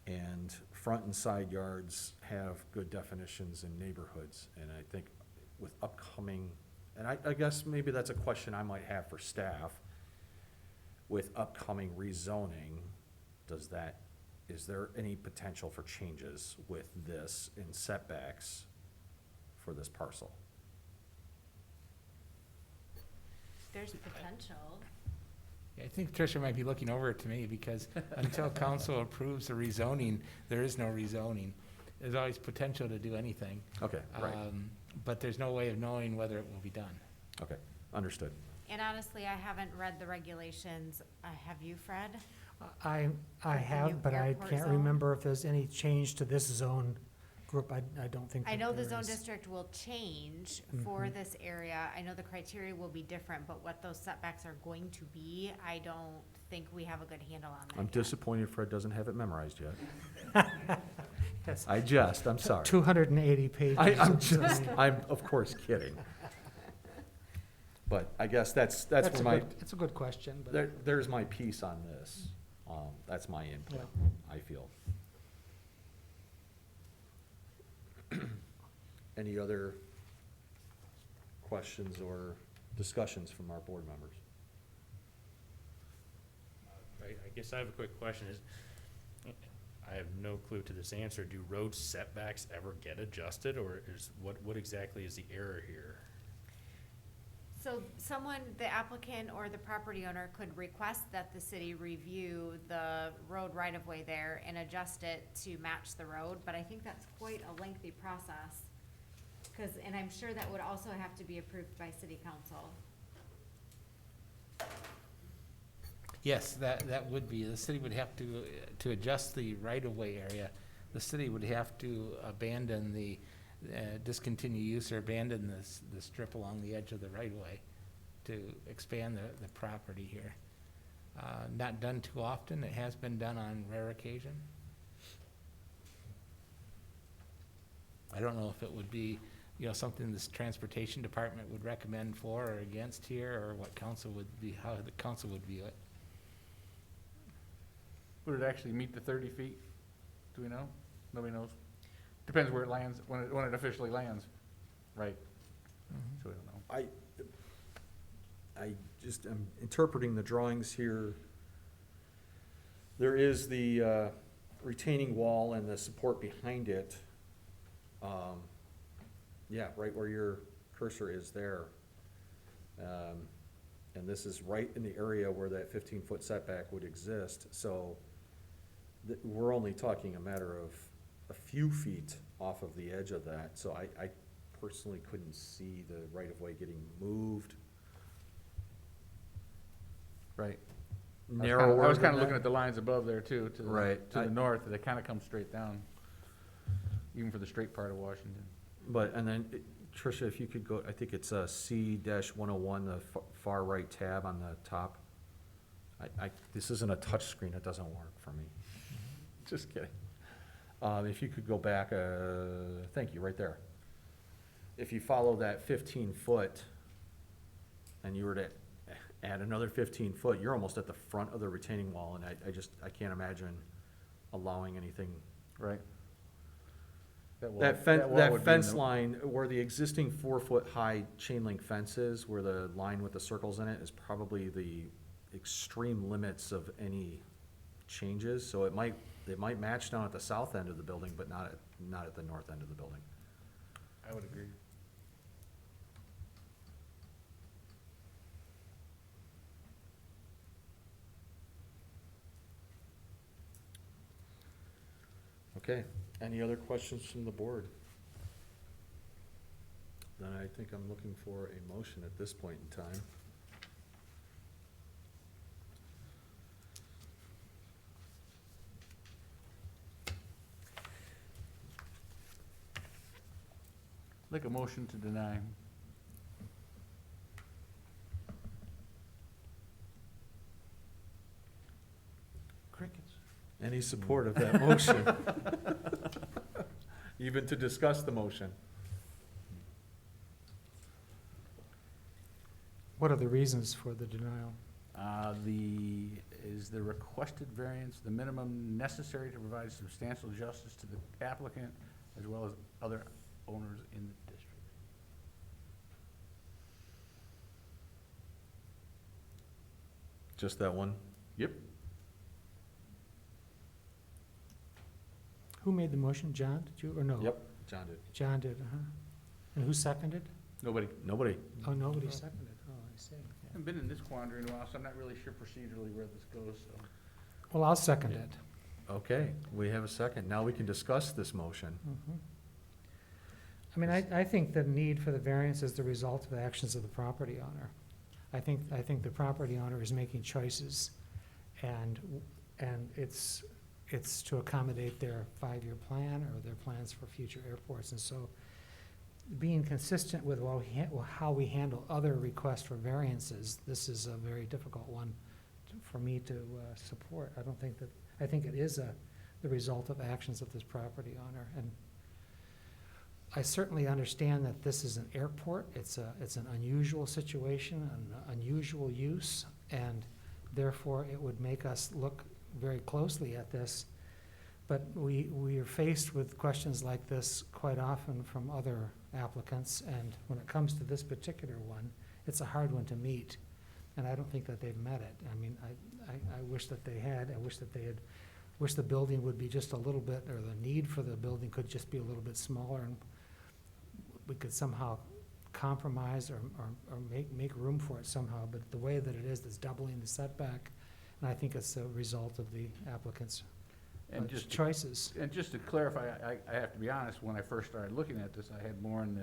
And front and side yards have good definitions in neighborhoods, and I think with upcoming, and I guess maybe that's a question I might have for staff, with upcoming rezoning, is there any potential for changes with this in setbacks for this parcel? There's potential. Yeah, I think Tricia might be looking over it to me, because until council approves the rezoning, there is no rezoning. There's always potential to do anything. Okay, right, But there's no way of knowing whether it will be done. okay, understood. And honestly, I haven't read the regulations. Have you, Fred? I the new have, but I airport can't zone? remember if there's any change to this zone group. I don't think I that know the there zone is. district will change for Mhm. this area. I know the criteria will be different, but what those setbacks are going to be, I don't think we have a good handle on that I'm yet. disappointed Fred doesn't have it memorized yet. Yes. I'm sorry. 280 pages. I'm of course kidding. But I guess that's where my, It's a good question, but. there's my piece on this. That's my input, I feel. Any other questions or discussions from our board members? I guess I have a quick question is, I have no clue to this answer. Do road setbacks ever get adjusted, or what exactly is the error here? So the applicant or the property owner could request that the city review the road right-of-way there and adjust it to match the road, but I think that's quite a lengthy process. And I'm sure that would also have to be approved by city council. Yes, that would be, the city would have to adjust the right-of-way area. The city would have to abandon discontinue use or abandon the strip along the edge of the right-of-way to expand the property here. Not done too often. It has been done on rare occasion. I don't know if it would be, something this transportation department would recommend for or against here, or what council would be, how the council would view it. Would it actually meet the 30 feet? Do we know? Nobody knows. Depends where it lands, when it officially lands. Right. So we don't know. I just am interpreting the drawings here. There is the retaining wall and the support behind it. Yeah, right where your cursor is there. And this is right in the area where that 15-foot setback would exist, so we're only talking a matter of a few feet off of the edge of that, so I personally couldn't see the right-of-way getting moved Right. narrower I was than kind of looking that. at the lines above there too, to the, Right. to the north, they kind of come straight down, even for the straight part of Washington. But, and then, Tricia, if you could go, I think it's C-101, the far right tab on the top. This isn't a touch screen, it doesn't work for me. Just kidding. If you could go back, thank you, right there. If you follow that 15-foot, and you were to add another 15-foot, you're almost at the front of the retaining wall, and I can't imagine allowing anything. Right. wall- That wall that would be fence no- line, where the existing 4-foot-high chain link fence is, where the line with the circles in it is probably the extreme limits of any changes, so it might match down at the south end of the building, but not at the north end of the building. I would agree. Okay, any other questions from the board? Then I think I'm looking for a motion at this point in time. Like a motion to deny. Crickets. Any support of that motion? Even to discuss the motion? What are the reasons for the denial? Is the requested variance the minimum necessary to provide substantial justice to the applicant as well as other owners in the district? Just that one? Yep. Who made the motion? John, did you, or no? Yep, John did. John did, uh-huh. And who seconded? Nobody. Nobody. Oh, nobody seconded. Oh, I see. I haven't been in this quandary in a while, so I'm not really sure procedurally where this goes, so. Well, I'll second it. Okay, we have a second. Now we can discuss this motion. Mhm. I mean, I think the need for the variance is the result of the actions of the property owner. I think the property owner is making choices, and it's to accommodate their 5-year plan or their plans for future airports. And so being consistent with how we handle other requests for variances, this is a very difficult one for me to support. I think it is the result of actions of this property owner. And I certainly understand that this is an airport. It's an unusual situation, an unusual use, and therefore it would make us look very closely at this. But we are faced with questions like this quite often from other applicants, and when it comes to this particular one, it's a hard one to meet, and I don't think that they've met it. I mean, I wish that they had. I wish that they had, wish the building would be just a little bit, or the need for the building could just be a little bit smaller, and we could somehow compromise or make room for it somehow. But the way that it is, it's doubling the setback, and I think it's a result of the applicant's And just to- choices. And just to clarify, I have to be honest, when I first started looking at this, I had more in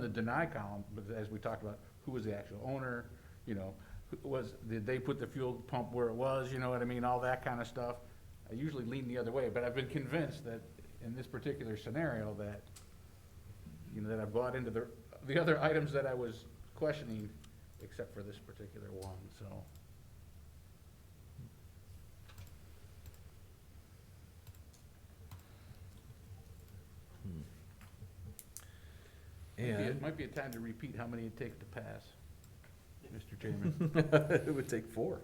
the deny column, but as we talked about, who was the actual owner, you know, did they put the fuel pump where it was, you know what I mean, all that kind of stuff. I usually lean the other way, but I've been convinced that in this particular scenario that, you know, that I've bought into the other items that I was questioning, except for this particular one, so. It And might be a time to repeat how many it takes to pass, Mr. Chairman. it would take 4.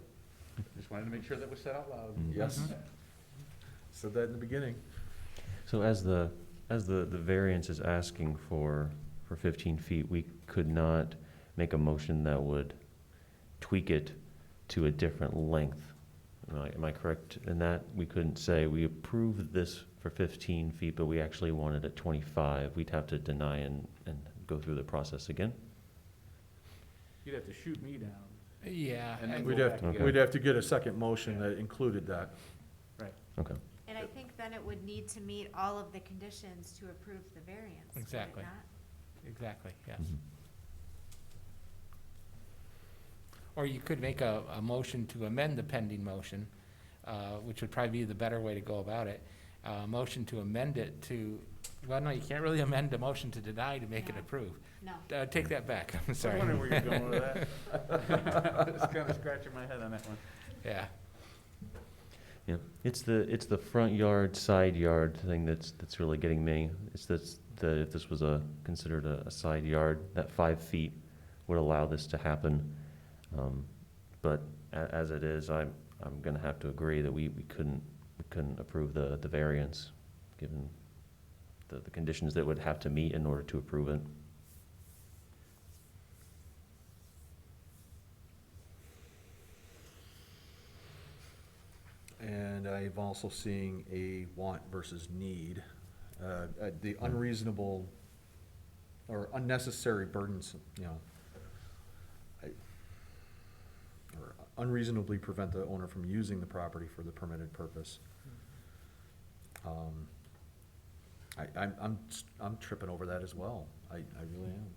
Just wanted to make sure that was said out loud. Yes. Said that in the beginning. So as the variance is asking for 15 feet, we could not make a motion that would tweak it to a different length. Am I correct in that? We couldn't say, we approved this for 15 feet, but we actually wanted it 25. We'd have to deny and go through the process again? You'd have to shoot me down. Yeah. And then We'd go have, back to- again. we'd have to get a second motion that included that. Okay. And I think then it would need to meet all of the conditions to approve the variance, would it Exactly. not? Exactly, yes. Mhm. Or you could make a motion to amend the pending motion, which would probably be the better way to go about it. Motion to amend it to, well, no, you can't really amend a motion to deny to make it No. approve. No. Take that back, I'm I was sorry. wondering where you're going with that. I was kinda scratching my head on that one. Yeah. Yeah, it's the front yard, side yard thing that's really getting me. It's if this was considered a side yard, that 5 feet would allow this to happen. But as it is, I'm gonna have to agree that we couldn't approve the variance, given the conditions that would have to meet in order to approve it. And I've also seen a want versus need. The unreasonable or unnecessary burdensome, or unreasonably prevent the owner from using the property for the permitted purpose. I'm tripping over that as well. I really am.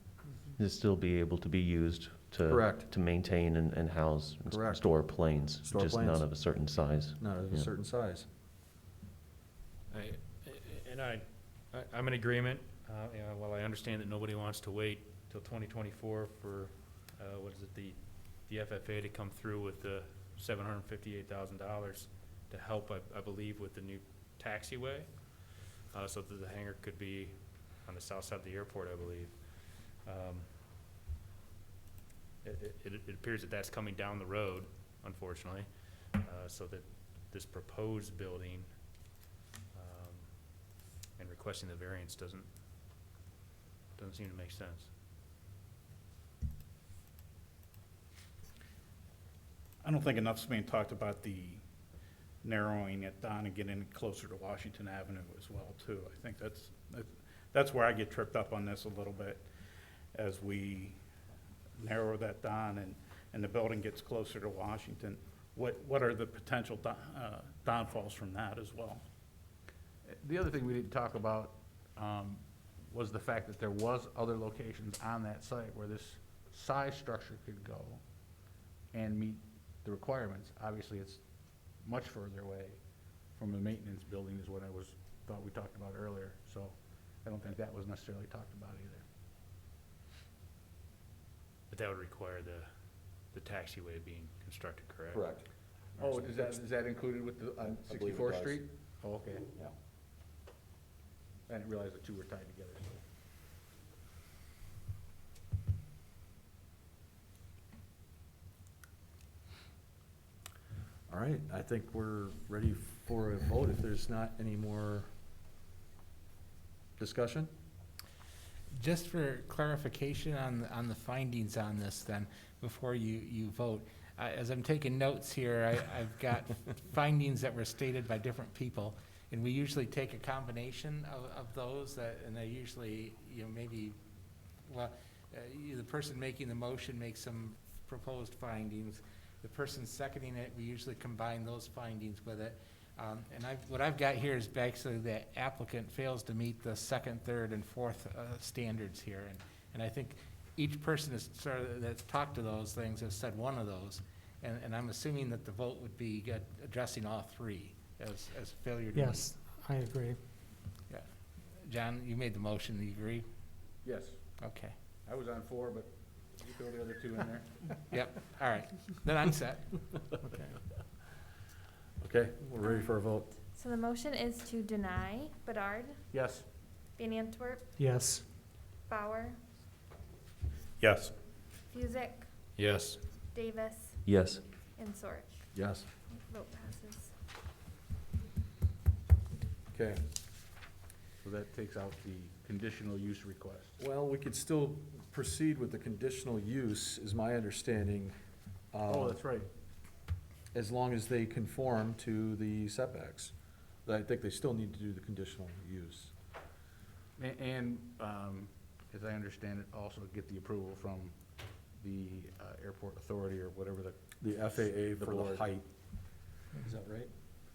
To still be able to be used to. Correct. To maintain and house and Correct. store planes, Store just planes. none of a certain size. Not of a Yeah. certain size. I'm in agreement, while I understand that nobody wants to wait till 2024 for, what is it, the FFA to come through with the $758,000 to help, I believe, with the new taxiway, so that the hangar could be on the south side of the airport, I believe. It appears that that's coming down the road, unfortunately, so that this proposed building, and requesting the variance doesn't seem to make sense. I don't think enough's being talked about the narrowing it down and getting it closer to Washington Avenue as well, too. I think that's where I get tripped up on this a little bit, as we narrow that down and the building gets closer to Washington. What are the potential downfalls from that as well? The other thing we didn't talk about was the fact that there was other locations on that site where this size structure could go and meet the requirements. Obviously, it's much further away from a maintenance building is what thought we talked about earlier. So I don't think that was necessarily talked about either. But that would require the taxiway being constructed, correct? Correct. Oh, is that included with the, on I believe it 64th does. Street? Oh, okay. Yeah. I didn't realize the two were tied together, so. All right, I think we're ready for a vote if there's not any more discussion. Just for clarification on the findings on this then, before you vote, as I'm taking notes here, I've got findings that were stated by different people, and we usually take a combination of those, and they usually, maybe, the person making the motion makes some proposed findings. The person seconding it, we usually combine those findings with it. And what I've got here is basically the applicant fails to meet the second, third, and fourth standards here. And I think each person that's talked to those things has said one of those. And I'm assuming that the vote would be addressing all three as failure to meet. Yes, I agree. Yeah. John, you made the motion, do you agree? Yes, Okay. I was on 4, but you throw the other 2 in there. Yep, all right. Then I'm set. Okay. Okay, we're ready for a vote. So the motion is to deny Bedard, Yes. Van Antwerp, Yes. Bauer, Yes. Fusick, Yes. Davis, Yes. and Sorich. Yes. Vote passes. Okay. So that takes out the conditional use request. Well, we could still proceed with the conditional use, is my understanding. Oh, that's right. As long as they conform to the setbacks. I think they still need to do the conditional use. And, as I understand it, also get the approval from the airport authority or whatever The FAA The for the board. height. Is that right?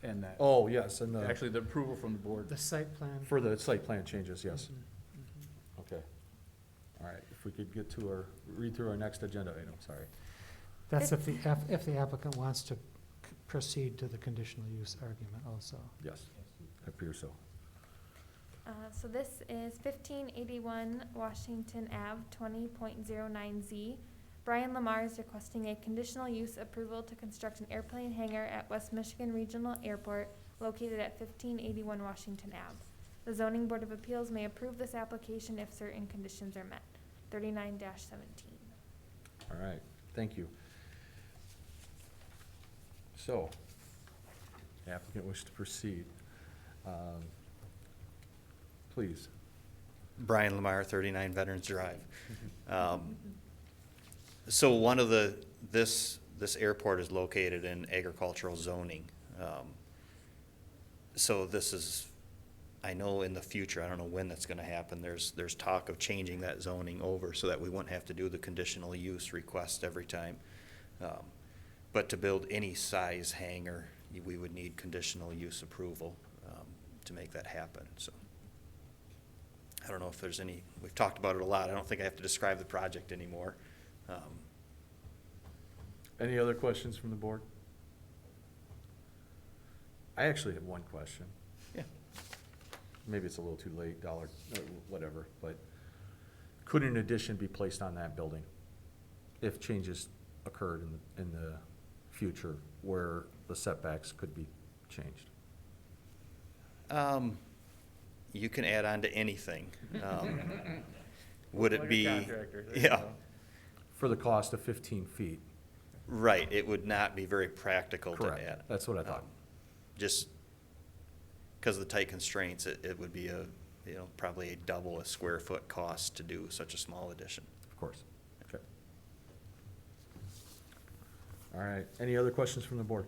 and that, Oh, yes, and actually, the approval from the board. The site plan. for the site plan changes, yes. Mhm, mhm. Okay. All right, if we could get to read through our next agenda item, sorry. That's if the applicant wants to proceed to the conditional use argument also. Yes, it appears so. So this is 1581 Washington Ave, 20.09Z. Brian Lamar is requesting a conditional use approval to construct an airplane hangar at West Michigan Regional Airport located at 1581 Washington Ave. The Zoning Board of Appeals may approve this application if certain conditions are met. 39-17. All right, thank you. So, applicant wishes to proceed. Please. Brian Lamar, 39 Veterans Drive. So one of this airport is located in agricultural zoning. So this is, I know in the future, I don't know when that's gonna happen, there's talk of changing that zoning over so that we wouldn't have to do the conditional use request every time. But to build any size hangar, we would need conditional use approval to make that happen, so. I don't know if there's any, we've talked about it a lot, I don't think I have to describe the project anymore. Any other questions from the board? I actually have one question. Yeah. Maybe it's a little too late, whatever, but could an addition be placed on that building if changes occurred in the future where the setbacks could be changed? You can add on to anything. Would it be, Contractor, there you yeah, go. For the cost of 15 feet? right, it would not be very practical to add. Correct, that's what I thought. Just because of the tight constraints, it would be probably a double a square foot cost to do such a small addition. Of course. Okay. All right, any other questions from the board?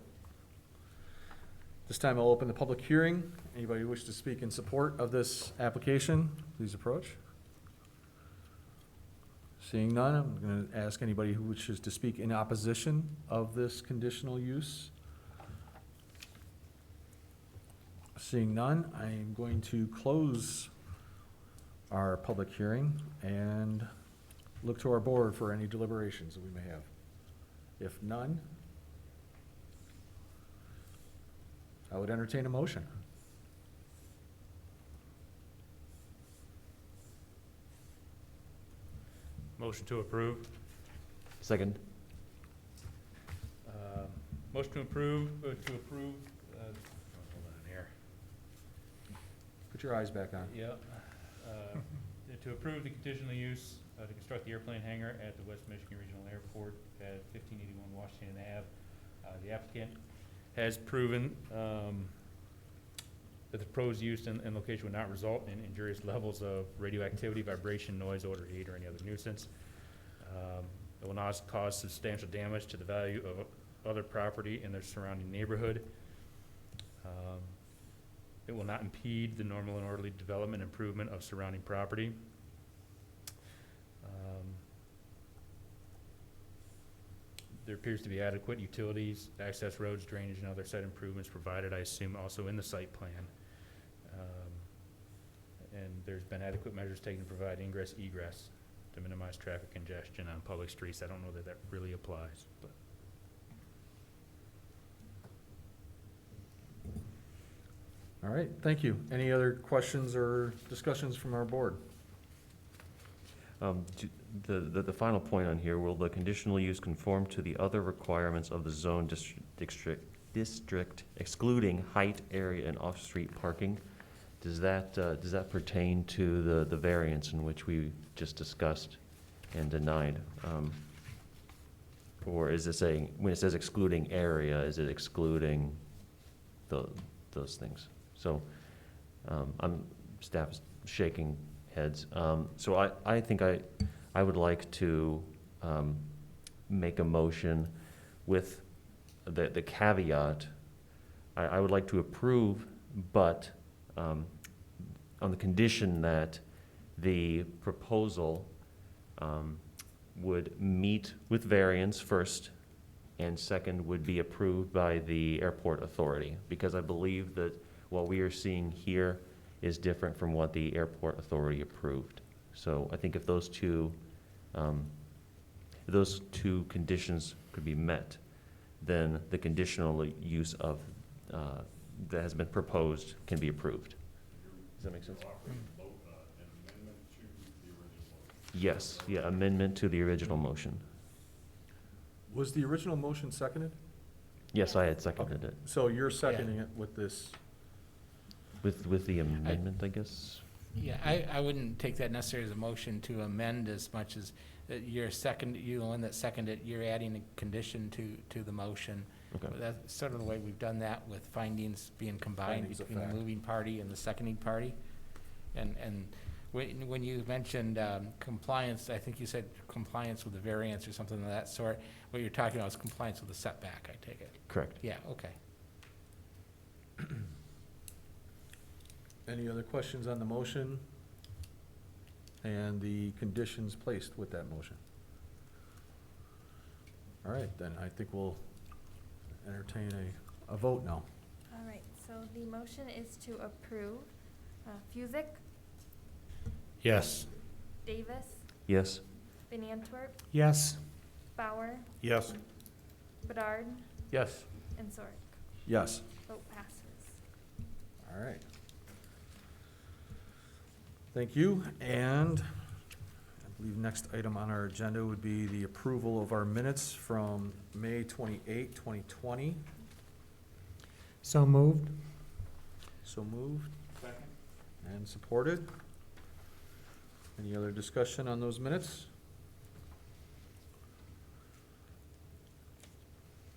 This time I'll open the public hearing. Anybody who wishes to speak in support of this application, please approach. Seeing none, I'm going to ask anybody who wishes to speak in opposition of this conditional use. Seeing none, I am going to close our public hearing and look to our board for any deliberations that we may have. If none, I would entertain a motion. Motion to approve. Second? Motion to approve, hold on here. Put your eyes back on. Yep. To approve the conditional use to construct the airplane hangar at the West Michigan Regional Airport at 1581 Washington Ave. The applicant has proven that the proposed use and location would not result in injurious levels of radioactivity, vibration, noise, odor, heat, or any other nuisance. It will not cause substantial damage to the value of other property in their surrounding neighborhood. It will not impede the normal and orderly development and improvement of surrounding property. There appears to be adequate utilities, access roads, drainage, and other site improvements provided, I assume, also in the site plan. And there's been adequate measures taken to provide ingress, egress to minimize traffic congestion on public streets. I don't know that that really applies, but. All right, thank you. Any other questions or discussions from our board? The final point on here, will the conditional use conform to the other requirements of the zone district excluding height, area, and off-street parking? Does that pertain to the variance in which we just discussed and denied? Or is it saying, when it says excluding area, is it excluding those things? So, staff is shaking heads. So I think I would like to make a motion with the caveat, I would like to approve, but on the condition that the proposal would meet with variance first, and second would be approved by the airport authority, because I believe that what we are seeing here is different from what the airport authority approved. So I think if those two conditions could be met, then the conditional use of, that has been proposed can be approved. Does that make sense? Yes, yeah, amendment to the original motion. Was the original motion seconded? Yes, I had seconded it. So you're seconding it with this, With the amendment, I guess? Yeah, I wouldn't take that necessarily as a motion to amend as much as that you're the one that seconded, you're adding a condition to the motion. Okay. That's sort of the way we've done that with findings being combined Findings of between the fact. moving party and the seconding party. And when you mentioned compliance, I think you said compliance with the variance or something of that sort. What you're talking about is compliance with the setback, I take it. Correct. Yeah, okay. any other questions on the motion and the conditions placed with that motion? All right, then I think we'll entertain a vote now. All right, so the motion is to approve Fusick, Yes. Davis, Yes? Van Antwerp, Yes. Bauer, Yes. Bedard, Yes. and Sork. Yes. Vote passes. All right. Thank you, and I believe next item on our agenda would be the approval of our minutes from May 28, 2020. So moved. So moved Second? and supported. Any other discussion on those minutes?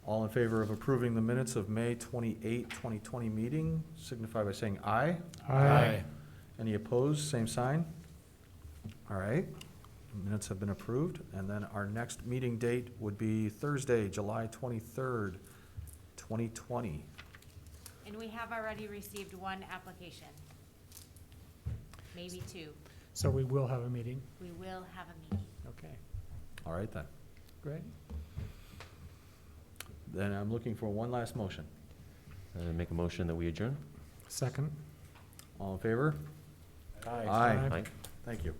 All in favor of approving the minutes of May 28, 2020 meeting, signify by saying aye. Aye. Any opposed, same sign? All right, minutes have been approved, and then our next meeting date would be Thursday, July 23rd, 2020. And we have already received one application. Maybe two. So we will have a meeting. We will have a meeting. Okay, All right then. great. Then I'm looking for one last motion. Make a motion that we adjourn? Second. All in favor? Aye. Aye. Aye. Thank you.